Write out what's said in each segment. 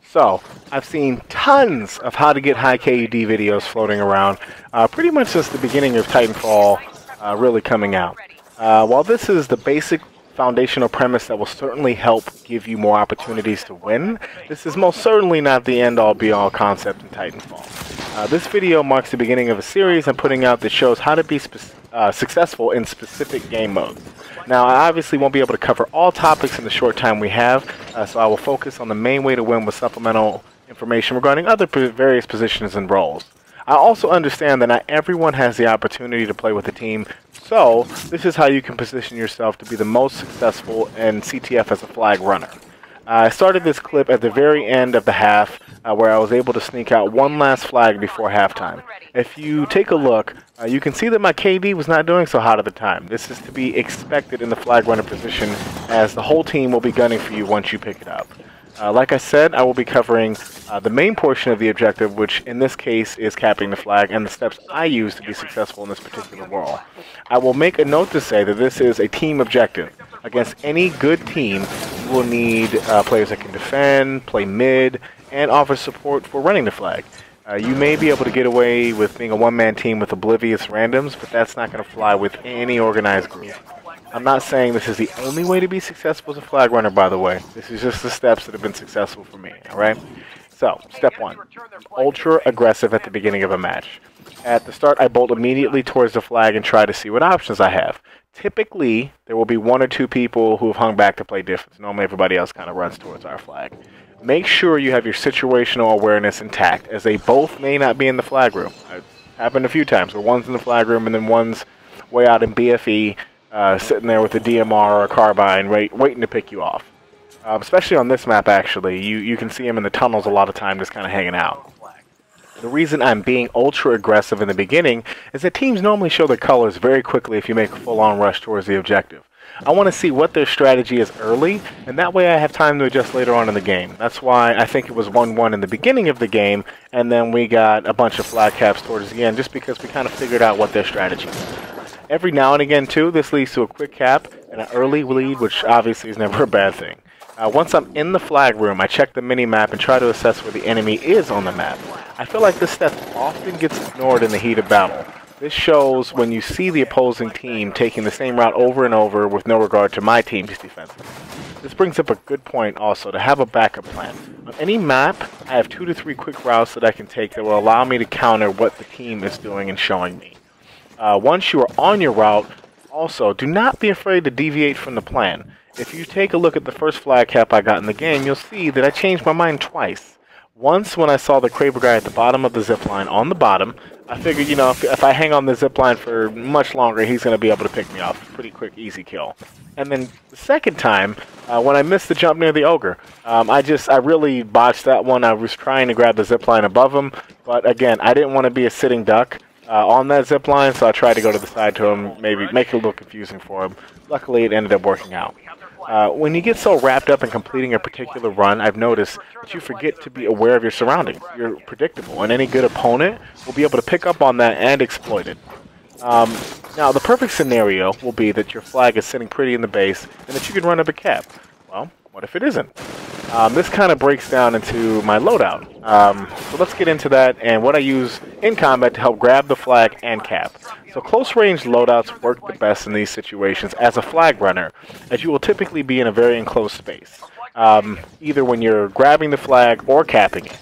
So, I've seen tons of how to get high KUD videos floating around, pretty much since the beginning of Titanfall really coming out. While this is the basic foundational premise that will certainly help give you more opportunities to win, this is most certainly not the end-all be-all concept in Titanfall. This video marks the beginning of a series I'm putting out that shows how to be successful in specific game modes. Now, I obviously won't be able to cover all topics in the short time we have, so I will focus on the main way to win with supplemental information regarding other various positions and roles. I also understand that not everyone has the opportunity to play with a team, so this is how you can position yourself to be the most successful in CTF as a flag runner. I started this clip at the very end of the half, where I was able to sneak out one last flag before halftime. If you take a look, you can see that my KD was not doing so hot at the time. This is to be expected in the flag runner position, as the whole team will be gunning for you once you pick it up. Like I said, I will be covering the main portion of the objective, which in this case is capping the flag, and the steps I use to be successful in this particular role. I will make a note to say that this is a team objective. Against any good team, you will need players that can defend, play mid, and offer support for running the flag. You may be able to get away with being a one-man team with oblivious randoms, but that's not going to fly with any organized group. I'm not saying this is the only way to be successful as a flag runner, by the way. This is just the steps that have been successful for me, alright? So, step 1. Ultra aggressive at the beginning of a match. At the start, I bolt immediately towards the flag and try to see what options I have. Typically, there will be one or two people who have hung back to play defense. Normally, everybody else kind of runs towards our flag. Make sure you have your situational awareness intact, as they both may not be in the flag room. It's happened a few times where one's in the flag room and then one's way out in BFE, sitting there with a DMR or a carbine, waiting to pick you off. Especially on this map, actually. You can see them in the tunnels a lot of time just kind of hanging out. The reason I'm being ultra aggressive in the beginning is that teams normally show their colors very quickly if you make a full-on rush towards the objective. I want to see what their strategy is early, and that way I have time to adjust later on in the game. That's why I think it was 1-1 in the beginning of the game, and then we got a bunch of flag caps towards the end, just because we kind of figured out what their strategy is. Every now and again, too, this leads to a quick cap and an early lead, which obviously is never a bad thing. Once I'm in the flag room, I check the mini-map and try to assess where the enemy is on the map. I feel like this step often gets ignored in the heat of battle. This shows when you see the opposing team taking the same route over and over with no regard to my team's defenses. This brings up a good point also, to have a backup plan. On any map, I have 2 to 3 quick routes that I can take that will allow me to counter what the team is doing and showing me. Once you are on your route, also, do not be afraid to deviate from the plan. If you take a look at the first flag cap I got in the game, you'll see that I changed my mind twice. Once, when I saw the Kraber guy at the bottom of the zipline on the bottom, I figured, you know, if I hang on the zipline for much longer, he's going to be able to pick me off. Pretty quick, easy kill. And then the second time, when I missed the jump near the ogre, I really botched that one. I was trying to grab the zipline above him, but again, I didn't want to be a sitting duck on that zipline, so I tried to go to the side to him, maybe make it a little confusing for him. Luckily, it ended up working out. When you get so wrapped up in completing a particular run, I've noticed that you forget to be aware of your surroundings. You're predictable, and any good opponent will be able to pick up on that and exploit it. Now, the perfect scenario will be that your flag is sitting pretty in the base and that you can run up a cap. Well, what if it isn't? This kind of breaks down into my loadout. So let's get into that and what I use in combat to help grab the flag and cap. So close-range loadouts work the best in these situations as a flag runner, as you will typically be in a very enclosed space, either when you're grabbing the flag or capping it.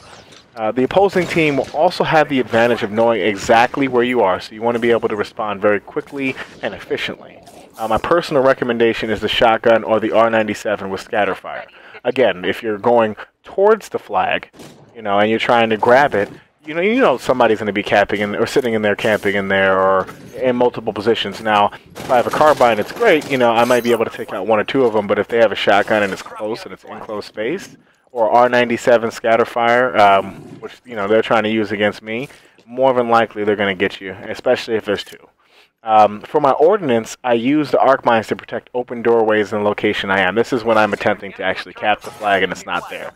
The opposing team will also have the advantage of knowing exactly where you are, so you want to be able to respond very quickly and efficiently. My personal recommendation is the shotgun or the R97 with scatterfire. Again, if you're going towards the flag, and you're trying to grab it, you know somebody's going to be camping or sitting in there, camping in there, or in multiple positions. Now, if I have a carbine, it's great. I might be able to take out 1 or 2 of them. But if they have a shotgun and it's close and it's in close space, or R97 scatterfire, which they're trying to use against me, more than likely they're going to get you, especially if there's 2. For my ordnance, I use the arc mines to protect open doorways in the location I am. This is when I'm attempting to actually cap the flag and it's not there.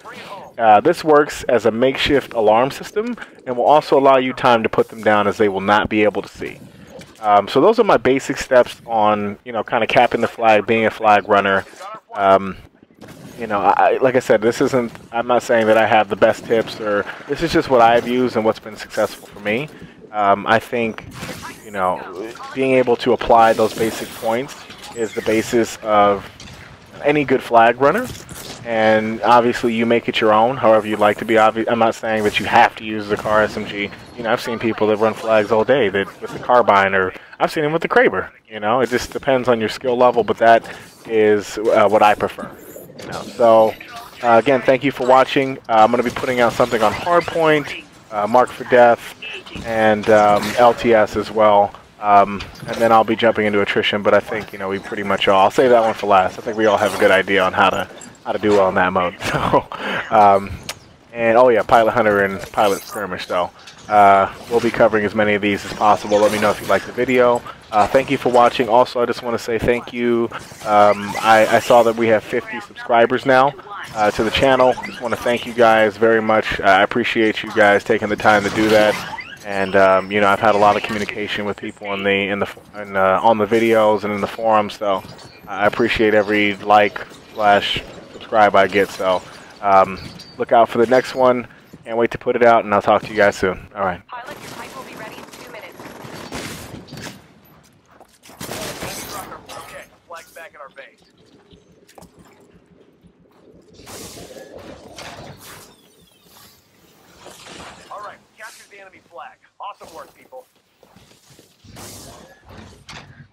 This works as a makeshift alarm system and will also allow you time to put them down, as they will not be able to see. So those are my basic steps on, kind of capping the flag, being a flag runner. you know, like I said, this isn't. I'm not saying that I have the best tips, or this is just what I've used and what's been successful for me. I think, you know, being able to apply those basic points is the basis of any good flag runner. And obviously, you make it your own, however you'd like to be. I'm not saying that you have to use the car SMG. You know, I've seen people that run flags all day that with the carbine, or I've seen them with the Kraber. You know, it just depends on your skill level, but that is what I prefer. You know, so again, thank you for watching. I'm going to be putting out something on hardpoint, Mark for Death, and LTS as well. And then I'll be jumping into attrition, but I think, you know, we pretty much all. I'll save that one for last. I think we all have a good idea on how to do well in that mode. So, and oh yeah, Pilot Hunter and Pilot Skirmish. So, we'll be covering as many of these as possible. Let me know if you like the video. Thank you for watching. Also, I just want to say thank you. I saw that we have 50 subscribers now to the channel. Just want to thank you guys very much. I appreciate you guys taking the time to do that. And you know, I've had a lot of communication with people on the videos and in the forums. So I appreciate every like/subscribe I get. So look out for the next one. Can't wait to put it out, and I'll talk to you guys soon. All right. Pilot, your pipe will be ready in 2 minutes. Okay, flag's back at our base. All right, capture the enemy flag. Awesome work, people.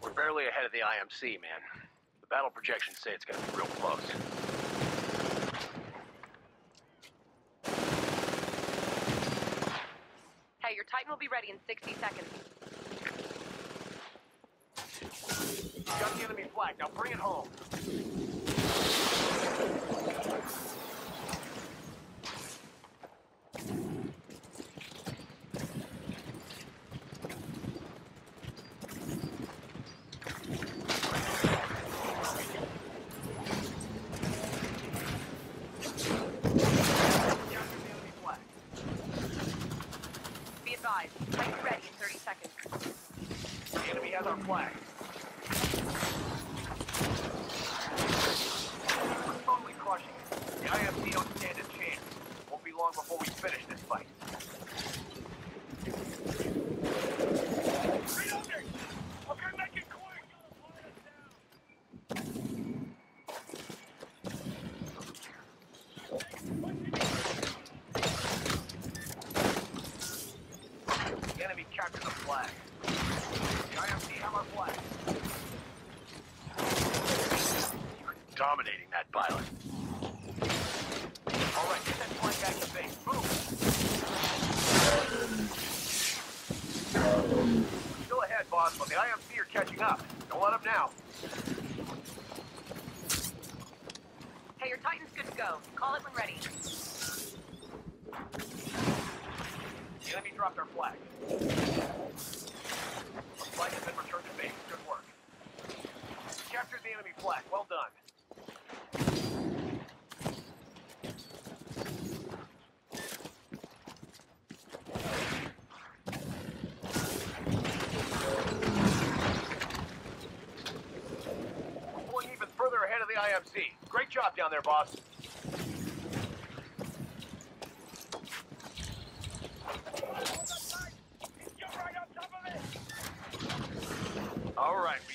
We're barely ahead of the IMC, man. The battle projections say it's gonna be real close. Hey, your Titan will be ready in 60 seconds. Got the enemy flag. Now bring it home. Be advised, Titan ready in 30 seconds. The enemy has our flag. We're totally crushing it. The IMC don't stand a chance. Won't be long before we finish this fight. Reloading! Okay, make it quick! The enemy captured the flag. The IMC have our flag. You're dominating that pilot. All right, get that flag back to base. Move! Still ahead, boss, but the IMC are catching up. Don't let them now. Hey, your Titan's good to go. Call it when ready. The enemy dropped our flag. The flag has been returned to base. Good work. Captured the enemy flag. Well done. We're pulling even further ahead of the IMC. Great job down there, boss. All right, we